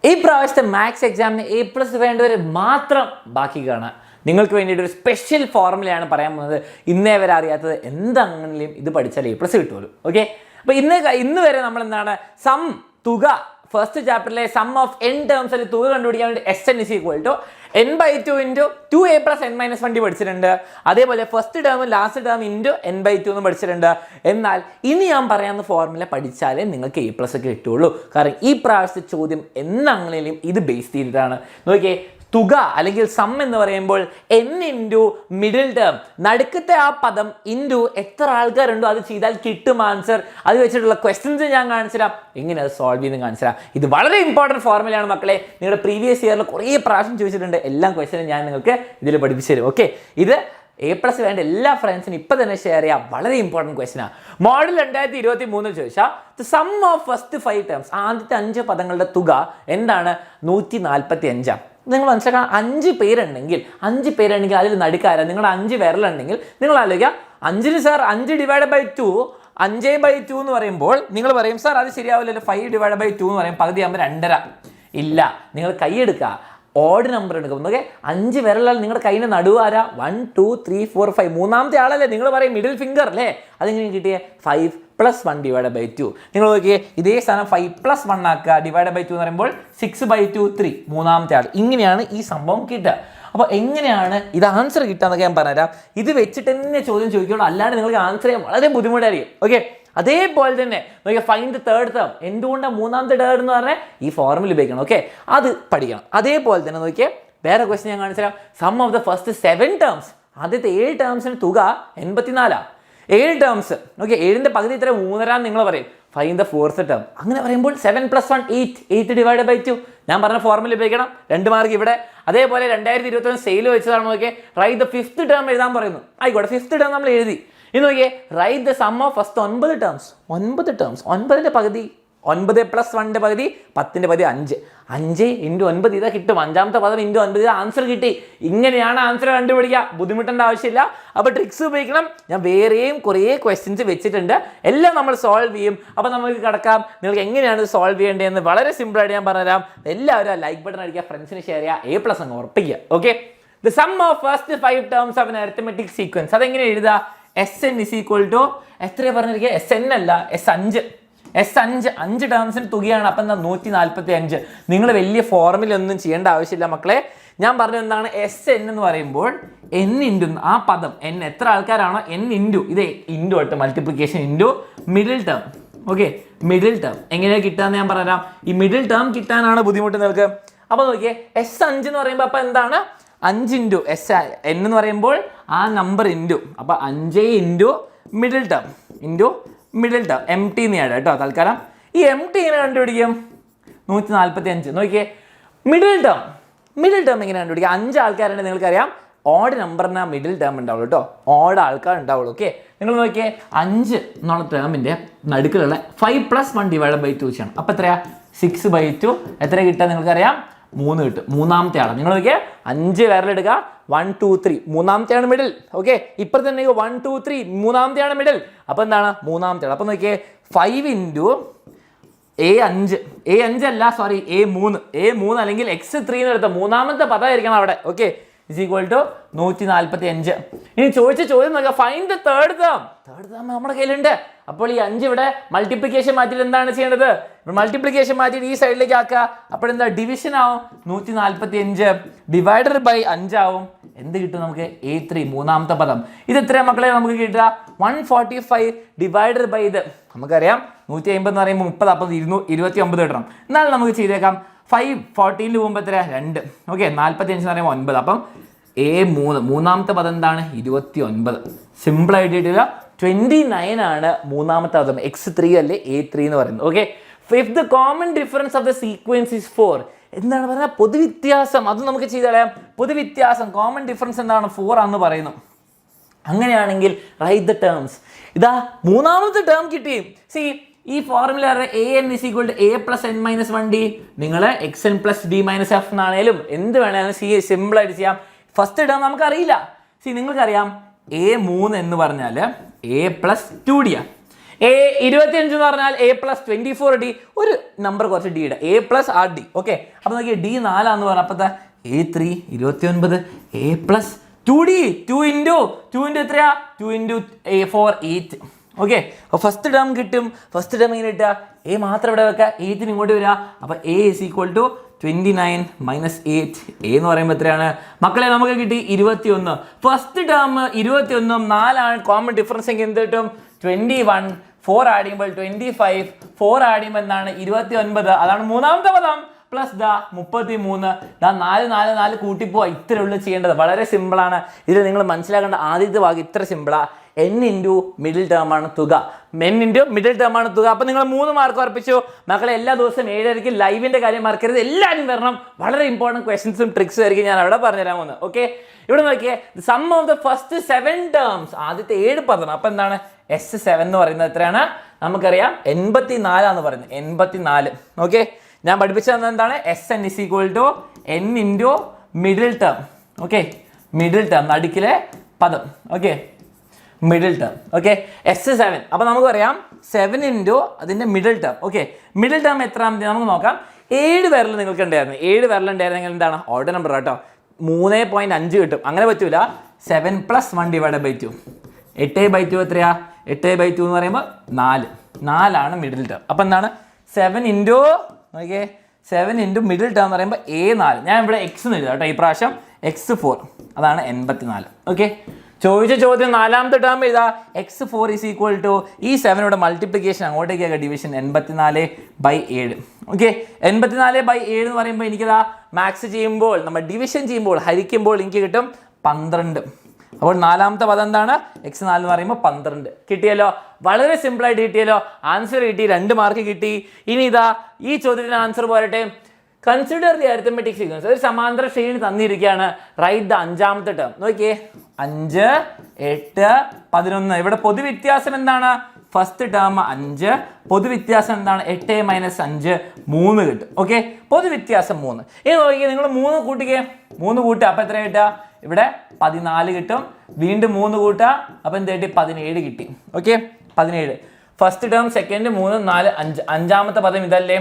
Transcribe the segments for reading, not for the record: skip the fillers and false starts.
ഈ പ്രാവശ്യത്തെ മാത്സ് എക്സാമിന് A+ വേണ്ടവർ മാത്രം ബാക്കി കാണാം. നിങ്ങൾക്ക് വേണ്ടിയിട്ട് ഒരു സ്പെഷ്യൽ ഫോർമുലയാണ് പറയാൻ പോകുന്നത്. ഇന്നേ വരെ അറിയാത്തത് എന്താണെങ്കിലും ഇത് പഠിച്ചാൽ A+ കിട്ടുമല്ലോ. ഓക്കെ, അപ്പോൾ ഇന്ന് വരെ നമ്മൾ എന്താണ് തുക ഫസ്റ്റ് ചാപ്റ്ററിലെ സം ഓഫ് n ടേംസിൽ തുക കണ്ടുപിടിക്കാൻ വേണ്ടി Sn = n/2 × 2a + n-1 പഠിച്ചിട്ടുണ്ട്. അതേപോലെ ഫസ്റ്റ് ടേമും ലാസ്റ്റ് ടേം × n/2 എന്ന് പഠിച്ചിട്ടുണ്ട്. എന്നാൽ ഇനി ഞാൻ പറയാവുന്ന ഫോർമുല പഠിച്ചാലേ നിങ്ങൾക്ക് A+ ഒക്കെ കിട്ടുള്ളൂ. കാരണം ഈ പ്രാവശ്യത്തെ ചോദ്യം എന്നാണെങ്കിലും ഇത് ബേസ് ചെയ്തിട്ടാണ്. നോക്കിയേ, തുക അല്ലെങ്കിൽ സം എന്ന് പറയുമ്പോൾ n × മിഡിൽ ടേം, നടുക്കത്തെ ആ പദം ഇൻറ്റു എത്ര ആൾക്കാരുണ്ടോ അത് ചെയ്താൽ കിട്ടും ആൻസർ. അത് വെച്ചിട്ടുള്ള ക്വസ്റ്റ്യൻസ് ഞാൻ കാണിച്ചു തരാം, എങ്ങനെ അത് സോൾവ് ചെയ്യുന്നത് കാണിച്ചു തരാം. ഇത് വളരെ ഇമ്പോർട്ടൻറ്റ് ഫോർമുലയാണ് മക്കളെ. നിങ്ങളുടെ പ്രീവിയസ് ഇയറിൽ കുറേ പ്രാവശ്യം ചോദിച്ചിട്ടുണ്ട്. എല്ലാ ക്വസ്റ്റ്യനും ഞാൻ നിങ്ങൾക്ക് ഇതിൽ പഠിപ്പിച്ചു തരും. ഓക്കെ, ഇത് A+ വേണ്ട എല്ലാ ഫ്രണ്ട്സിനും ഇപ്പം തന്നെ ഷെയർ ചെയ്യാം. വളരെ ഇമ്പോർട്ടൻറ്റ് ക്വസ്റ്റ്യനാണ്. മോഡൽ 2023 ചോദിച്ചാൽ the sum of first 5 terms, ആദ്യത്തെ 5 പദങ്ങളുടെ തുക എന്താണ്? 145. നിങ്ങൾ മനസ്സിലാക്കാം, 5 പേരുണ്ടെങ്കിൽ അതിൽ നടുക്കാരാണ് നിങ്ങളുടെ 5 വിരലുണ്ടെങ്കിൽ നിങ്ങൾ ആലോചിക്കുക, 5 സാർ 5 ÷ 2 5/2 എന്ന് പറയുമ്പോൾ നിങ്ങൾ പറയും സാർ അത് ശരിയാവില്ലല്ലോ, 5 ÷ 2 എന്ന് പറയും പകുതിയാകുമ്പോൾ 2.5. ഇല്ല, നിങ്ങൾ കൈയെടുക്കുക, ഓഡ് നമ്പർ എടുക്കും. നോക്കെ, 5 വിരലാൽ നിങ്ങളുടെ കയ്യിൻ്റെ നടുവാരാ? 1 2 3 4 5. മൂന്നാമത്തെ ആളല്ലേ നിങ്ങൾ പറയും മിഡിൽ ഫിംഗർ അല്ലേ? അതെങ്ങനെ കിട്ടിയേ? 5 + 1 / 2. നിങ്ങൾ നോക്കിയേ, ഇതേ സാധനം 5 + 1 ആക്കുക, ഡിവൈഡ് ബൈ 2 എന്ന് പറയുമ്പോൾ 6/2 3. മൂന്നാമത്തെ ആൾ. ഇങ്ങനെയാണ് ഈ സംഭവം കിട്ടുക. അപ്പോൾ എങ്ങനെയാണ് ഇത് ആൻസർ കിട്ടുക എന്നൊക്കെ ഞാൻ പറഞ്ഞുതരാം. ഇത് വെച്ചിട്ട് തന്നെ ചോദ്യം ചോദിക്കുള്ളൂ, അല്ലാണ്ട് നിങ്ങൾക്ക് ആൻസർ ചെയ്യാൻ വളരെ ബുദ്ധിമുട്ടായിരിക്കും. ഓക്കെ, അതേപോലെ തന്നെ നോക്കിയാൽ ഫൈൻഡ് ദ തേർഡ് ടേം. എന്തുകൊണ്ടാണ് മൂന്നാമത്തെ ടേം എന്ന് പറഞ്ഞാൽ ഈ ഫോർമുല ഉപയോഗിക്കണം. ഓക്കെ, അത് പഠിക്കണം. അതേപോലെ തന്നെ നോക്കിയാൽ വേറെ ക്വസ്റ്റ്യൻ ഞാൻ കാണിച്ചു തരാം. Sum of the first 7 terms, ആദ്യത്തെ 7 ടേംസിന് തുക 84. 7 ടേംസ്. ഓക്കെ, 7ന്റെ പകുതി ഇത്ര 3.5 നിങ്ങൾ പറയും. Find the fourth term. അങ്ങനെ പറയുമ്പോൾ 7 + 1 8. 8 / 2. ഞാൻ പറഞ്ഞ ഫോർമുല ഉപയോഗിക്കണം. 2 മാർക്ക് ഇവിടെ. അതേപോലെ 2021 സെയിൽ വെച്ചതാണ്. നോക്കിയേ, റൈറ്റ് ദ ഫിഫ്ത്ത് ടേം എഴുതാൻ പറയുന്നു. ആയിക്കോട്ടെ, ഫിഫ്ത്ത് ടേം നമ്മൾ എഴുതി. ഇനി നോക്കിയേ, write the sum of first 9 terms. 9 terms, 9ന്റെ പകുതി 9 + 1ന്റെ പകുതി 10ന്റെ പകുതി 5. 5 × 9 ഇതാ കിട്ടും. 5ാമത്തെ പദം × 9 ആൻസർ കിട്ടി. ഇങ്ങനെയാണ് ആൻസർ കണ്ടുപിടിക്കുക. ബുദ്ധിമുട്ടേണ്ട ആവശ്യമില്ല. അപ്പോൾ ട്രിക്സ് ഉപയോഗിക്കണം. ഞാൻ വേറെയും കുറേ ക്വസ്റ്റ്യൻസ് വെച്ചിട്ടുണ്ട്, എല്ലാം നമ്മൾ സോൾവ് ചെയ്യും. അപ്പോൾ നമുക്ക് കിടക്കാം. നിങ്ങൾക്ക് എങ്ങനെയാണ് സോൾവ് ചെയ്യേണ്ടതെന്ന് വളരെ സിമ്പിളായിട്ട് ഞാൻ പറഞ്ഞുതരാം. എല്ലാവരും ലൈക്ക് ബട്ടൺ അടിക്കുക, ഫ്രണ്ട്സിന് ഷെയർ ചെയ്യുക, A+ അങ്ങ് ഉറപ്പിക്കുക. Okay, the sum of first 5 terms of an arithmetic sequence. അതെങ്ങനെ എഴുതുക? Sn = എത്രയാ പറഞ്ഞിരിക്കുക? Sn അല്ല, S5. S5 5 ടേംസിന് തുകയാണ്. അപ്പം എന്താ? 145. നിങ്ങൾ വലിയ ഫോർമുല ഒന്നും ചെയ്യേണ്ട ആവശ്യമില്ല മക്കളെ. ഞാൻ പറഞ്ഞു എന്താണ് Sn എന്ന് പറയുമ്പോൾ n × ആ പദം n എത്ര ആൾക്കാരാണോ n × ഇത് ഇൻറ്റു ആയിട്ട് multiplication into middle term. Okay, middle term എങ്ങനെയാണ് കിട്ടുകയെന്ന് ഞാൻ പറഞ്ഞുതരാം. ഈ മിഡിൽ ടേം കിട്ടാനാണ് ബുദ്ധിമുട്ട് നിങ്ങൾക്ക്. അപ്പോൾ നോക്കിയേ, S5 എന്ന് പറയുമ്പോൾ അപ്പോൾ എന്താണ്? 5 × Sn എന്ന് പറയുമ്പോൾ ആ നമ്പർ ഇൻറ്റു, അപ്പോൾ 5 × മിഡിൽ ടേം MT എന്ന് ചെയ്യാം കേട്ടോ തൽക്കാലം. ഈ MT എങ്ങനെ കണ്ടുപിടിക്കും? 145. നോക്കിയേ, മിഡിൽ ടേം എങ്ങനെ കണ്ടുപിടിക്കുക? 5 ആൾക്കാരുണ്ട് നിങ്ങൾക്കറിയാം. ഓഡ് നമ്പറിന് മിഡിൽ ടേം ഉണ്ടാവുള്ളൂ കേട്ടോ, ഓഡ് ആൾക്കാർ ഉണ്ടാവുള്ളൂ. ഓക്കെ, നിങ്ങൾ നോക്കിയേ, 5 എന്നുള്ള ടേമിൻ്റെ നടുക്കിലുള്ള 5 + 1 / 2 ചെയ്യണം. അപ്പോൾ എത്രയാ? 6/2. എത്ര കിട്ടുക നിങ്ങൾക്കറിയാം? 3 കിട്ടും. മൂന്നാമത്തെ ആളാണ്. നിങ്ങൾ നോക്കിയാൽ 5 വിരലെടുക്കുക, 1 2 3. മൂന്നാമത്തെയാണ് മിഡിൽ. ഓക്കെ, ഇപ്പം തന്നെ 1 2 3 മൂന്നാമത്തെയാണ് മിഡിൽ. അപ്പോൾ എന്താണ്? മൂന്നാമത്തെ ആൾ. അപ്പോൾ നോക്കിയേ, 5 × A5 അല്ല, സോറി, A3 അല്ലെങ്കിൽ X3 എന്ന് എടുത്ത മൂന്നാമത്തെ പദമായിരിക്കണം അവിടെ. ഓക്കെ, = 145. ഇനി ചോദിച്ച ചോദ്യം നോക്കുക, ഫൈൻഡ് ദ തേർഡ് ടേം. നമ്മുടെ കയ്യിലുണ്ട്. അപ്പോൾ ഈ 5 ഇവിടെ മൾട്ടിപ്ലിക്കേഷൻ മാറ്റിയിട്ട് എന്താണ് ചെയ്യേണ്ടത്? മൾട്ടിപ്ലിക്കേഷൻ മാറ്റിയിട്ട് ഈ സൈഡിലേക്ക് ആക്കുക. അപ്പോൾ എന്താ? ഡിവിഷൻ ആവും. 145 ഡിവൈഡഡ് ബൈ 5 ആവും. എന്ത് കിട്ടും നമുക്ക്? A3 മൂന്നാമത്തെ പദം. ഇത് എത്രയാണ് മക്കളെ നമുക്ക് കിട്ടുക? 145 ഡിവൈഡഡ് ബൈ ഇത് നമുക്കറിയാം 150 എന്ന് പറയുമ്പോൾ 30, അപ്പോൾ 229 കിട്ടണം. എന്നാലും നമുക്ക് ചെയ്തേക്കാം. 5 14 പോകുമ്പോൾ എത്ര? 2. ഓക്കെ, 45 എന്ന് പറയുമ്പോൾ 9. അപ്പം A3 മൂന്നാമത്തെ പദം എന്താണ്? 29. സിമ്പിൾ ആയിട്ട് കിട്ടുക. 29 ആണ് മൂന്നാമത്തെ പദം. X3 അല്ലേ A3 എന്ന് പറയുന്നത്. Okay, if the common difference of the sequence is 4. എന്താണ് പറഞ്ഞാൽ? പൊതുവ്യത്യാസം. അത് നമുക്ക് ചെയ്തറിയാം. പൊതുവ്യത്യാസം, കോമൺ ഡിഫറൻസ് എന്താണ്? 4 ആണെന്ന് പറയുന്നു. അങ്ങനെയാണെങ്കിൽ റൈറ്റ് ദ ടേംസ്. ഇതാ മൂന്നാമത്തെ ടേം കിട്ടി. ഈ ഫോർമുല an = a + n-1d. നിങ്ങൾ xn + d - f എന്നാണേലും എന്ത് വേണേലും സിമ്പിൾ ആയിട്ട് ചെയ്യാം. ഫസ്റ്റ് ടേം നമുക്കറിയില്ല. നിങ്ങൾക്കറിയാം A3 എന്ന് പറഞ്ഞാൽ a + 2d. 25 എന്ന് പറഞ്ഞാൽ A+24D, ഒരു നമ്പർ കുറച്ച് D ഇട, A+RD. ഓക്കെ, അപ്പോൾ നോക്കിയാൽ D 4 പറഞ്ഞപ്പോൾ A3 29, A+2D 2 ഇൻറ്റു എത്രയാ 2 ഇൻറ്റു A4 8. ഓക്കെ, അപ്പോൾ ഫസ്റ്റ് ടേം കിട്ടും. ഫസ്റ്റ് ടേം ഇങ്ങനെ ഇട്ടാൽ A മാത്രം ഇവിടെ വെക്കുക, 8 ഇങ്ങോട്ട് വരിക. അപ്പോൾ A = 29 - 8. A എന്ന് പറയുമ്പോൾ എത്രയാണ് മക്കളെ? നമുക്ക് കിട്ടി 21. ഫസ്റ്റ് ടേം 21, 4 കോമൺ ഡിഫറൻസ് എങ്കിൽ എന്ത് കിട്ടും? 21. 4 ആഡ് ചെയ്യുമ്പോൾ 25, 4 ആഡ് ചെയ്യുമ്പോൾ എന്താണ് 29. അതാണ് മൂന്നാമത്തെ പദം. പ്ലസ് 33. 4 കൂട്ടിപ്പോവാ. ഇത്ര ഉള്ളു ചെയ്യേണ്ടത്. വളരെ സിമ്പിളാണ്. ഇതിൽ നിങ്ങൾ മനസ്സിലാക്കേണ്ട ആദ്യത്തെ ഭാഗം ഇത്ര സിമ്പിളാ. n ഇൻറ്റു മിഡിൽ ടേം ആണ് തുക. n ഇൻറ്റു മിഡിൽ ടേം ആണ് തുക. അപ്പം നിങ്ങൾ 3 മാർക്ക് ഉറപ്പിച്ചു മക്കളെ. എല്ലാ ദിവസവും 7:30 ലൈവിൻ്റെ കാര്യം മറക്കരുത്. എല്ലാവരും വരണം. വളരെ ഇമ്പോർട്ടൻറ്റ് ക്വസ്റ്റൻസും ട്രിക്സും ആയിരിക്കും ഞാൻ അവിടെ പറഞ്ഞുതരാൻ പോകുന്നത്. ഓക്കെ, ഇവിടെ നോക്കിയേ, sum of the first 7 terms, ആദ്യത്തെ 7 പദം. അപ്പം എന്താണ് S7 എന്ന് പറയുന്നത്? എത്രയാണ് നമുക്കറിയാം, 84 പറയുന്നത്. 84. ഓക്കെ, ഞാൻ പഠിപ്പിച്ചു തന്നത് എന്താണ്? Sn = n into middle term. Okay, middle term നടുക്കിലെ പദം. Okay, middle term. Okay, S7. അപ്പോൾ നമുക്ക് പറയാം 7 ഇൻറ്റു അതിൻ്റെ middle term. Okay, middle term എത്രാമത്തെ നമുക്ക് നോക്കാം. 7 വിരൽ നിങ്ങൾക്ക് ഉണ്ടായിരുന്നു. 7 വിരൽ ഉണ്ടായിരുന്നെങ്കിൽ എന്താണ് ഓർഡർ നമ്പർ കേട്ടോ, 3.5 കിട്ടും. അങ്ങനെ പറ്റൂല. 7 + 1 / 2. 8/2 എത്രയാ? 8/2 എന്ന് പറയുമ്പോൾ 4 മിഡിൽ ടേം. അപ്പം എന്താണ് 7 ഇൻറ്റു നോക്കിയേ, 7 ഇൻറ്റു മിഡിൽ ടേം എന്ന് പറയുമ്പോൾ A4. ഞാൻ ഇവിടെ X എന്ന് എഴുതാം കേട്ടോ, ഈ പ്രാവശ്യം X4. അതാണ് 84. ഓക്കെ, ചോദിച്ച ചോദ്യം 4ാമത്തെ ടേം എഴുതാ. X4 = ഈ 7 മൾട്ടിപ്ലിക്കേഷൻ അങ്ങോട്ടേക്കൊക്കെ ഡിവിഷൻ 84/7. ഓക്കെ, 84/7 എന്ന് പറയുമ്പോൾ എനിക്കിതാ മാത്സ് ചെയ്യുമ്പോൾ നമ്മൾ ഡിവിഷൻ ചെയ്യുമ്പോൾ ഹരിക്കുമ്പോൾ എനിക്ക് കിട്ടും 12. അപ്പോൾ 4ാമത്തെ പദം എന്താണ്? X4 എന്ന് പറയുമ്പോൾ 12. കിട്ടിയല്ലോ, വളരെ സിമ്പിളായിട്ട് കിട്ടിയല്ലോ. ആൻസർ കിട്ടി, 2 മാർക്ക് കിട്ടി. ഇനി ഇതാ ഈ ചോദ്യത്തിന് ആൻസർ പോരട്ടെ. Consider the arithmetic sequence. ഒരു സമാന്തര ശ്രേണി തന്നിരിക്കുകയാണ്. റൈറ്റ് ദ 5ാമത്തെ ടേം. നോക്കിയേ, 5, 8, 11. ഇവിടെ പൊതുവ്യത്യാസം എന്താണ്? ഫസ്റ്റ് ടേം 5, പൊതുവ്യത്യാസം എന്താണ്? 8 - 5 3 കിട്ടും. ഓക്കെ, പൊതുവ്യത്യാസം 3. ഇനി നോക്കിയേ, നിങ്ങൾ 3 കൂട്ടിക്കേ. 3 കൂട്ടുക, അപ്പം എത്ര കിട്ടുക? ഇവിടെ 14 കിട്ടും. വീണ്ടും 3 കൂട്ടുക, അപ്പം എന്ത് കിട്ടി? 17 കിട്ടി. ഓക്കെ, 17. First term, second, 3, 4, 5. 5ാമത്തെ പദം ഇതല്ലേ?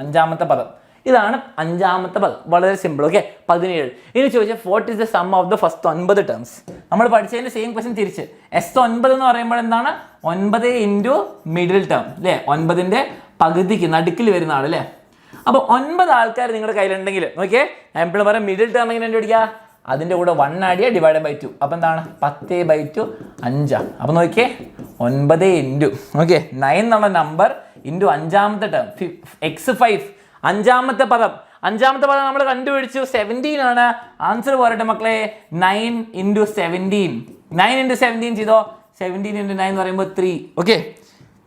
5ാമത്തെ പദം ഇതാണ്. 5ാമത്തെ പദം വളരെ സിമ്പിൾ. ഓക്കെ, 17. ഇനി ചോദിച്ചാൽ what is the sum of the first 9 terms? നമ്മൾ പഠിച്ചതിൻ്റെ സെയിം ക്വസ്റ്റ്യൻ തിരിച്ച്. S9 എന്ന് പറയുമ്പോൾ എന്താണ്? 9 ഇൻറ്റു മിഡിൽ ടേം അല്ലേ? 9ന്റെ പകുതിക്ക് നടുക്കിൽ വരുന്ന ആൾ അല്ലേ? അപ്പോൾ 9 ആൾക്കാർ നിങ്ങളുടെ കയ്യിലുണ്ടെങ്കിൽ നോക്കിയേ, ഞാൻ എപ്പോഴും പറയാം മിഡിൽ ടേം എങ്ങനെ കണ്ടുപിടിക്കുക? അതിൻ്റെ കൂടെ 1 ആഡ് ചെയ്യുക, /2. അപ്പോൾ എന്താണ്? 10/2 5. അപ്പോൾ നോക്കിയേ, 9 ഇൻറ്റു 9 എന്നുള്ള നമ്പർ ഇൻറ്റു 5ാമത്തെ ടേം X5. 5ാമത്തെ പദം നമ്മൾ കണ്ടുപിടിച്ചു 17 ആണ്. ആൻസർ പോരട്ടെ മക്കളെ, 9 ഇൻറ്റു 17. 9 ഇൻറ്റു 17 ചെയ്തോ. 17 ഇൻറ്റു 9 എന്ന് പറയുമ്പോൾ 3. ഓക്കെ,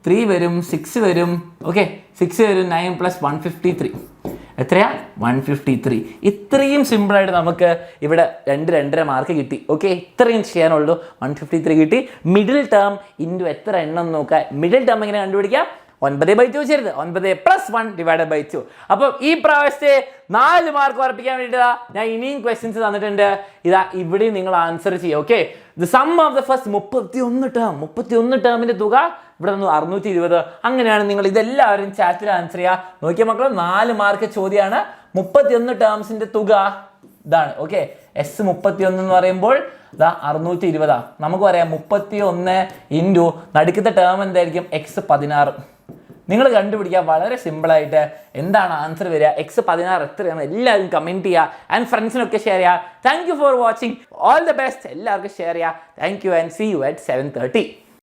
3 വരും, 6 വരും. ഓക്കെ, 6 വരും, 9 + 153. എത്രയാ? 153. ഇത്രയും സിമ്പിളായിട്ട് നമുക്ക് ഇവിടെ 2-2.5 മാർക്ക് കിട്ടി. ഓക്കെ, ഇത്രയും ചെയ്യാനുള്ളൂ. 153 കിട്ടി. മിഡിൽ ടേം ഇൻറ്റു എത്ര എണ്ണം നോക്കാം. മിഡിൽ ടേം എങ്ങനെ കണ്ടുപിടിക്കാം? 9/2 ചെയ്യരുത്, 9 + 1 / 2. അപ്പോൾ ഈ പ്രാവശ്യത്തെ 4 മാർക്ക് ഉറപ്പിക്കാൻ വേണ്ടിയിട്ടാ ഞാൻ ഇനിയും ക്വസ്റ്റ്യൻസ് തന്നിട്ടുണ്ട്. ഇതാ ഇവിടെയും നിങ്ങൾ ആൻസർ ചെയ്യുക. Okay, the sum of the first 31 ടേമിൻ്റെ തുക ഇവിടെ നിന്ന് 620. അങ്ങനെയാണ് നിങ്ങൾ ഇതെല്ലാവരും ചാറ്റിൽ ആൻസർ ചെയ്യുക. നോക്കിയ മക്കൾ, 4 മാർക്ക് ചോദ്യമാണ്. 31 ടേംസിൻ്റെ തുക ഇതാണ്. ഓക്കെ, S31 എന്ന് പറയുമ്പോൾ ഇതാ 620. നമുക്ക് പറയാം 31 ഇൻറ്റു നടുക്കത്തെ ടേം എന്തായിരിക്കും? X16. നിങ്ങൾ കണ്ടുപിടിക്കുക വളരെ സിമ്പിളായിട്ട്. എന്താണ് ആൻസർ വരിക? X16 എത്രയാണ്? എല്ലാവരും കമൻറ്റ് ചെയ്യുക ആൻഡ് ഫ്രണ്ട്സിനൊക്കെ ഷെയർ ചെയ്യുക. Thank you for watching. All the best. എല്ലാവർക്കും ഷെയർ ചെയ്യുക. Thank you and see you at 7:30.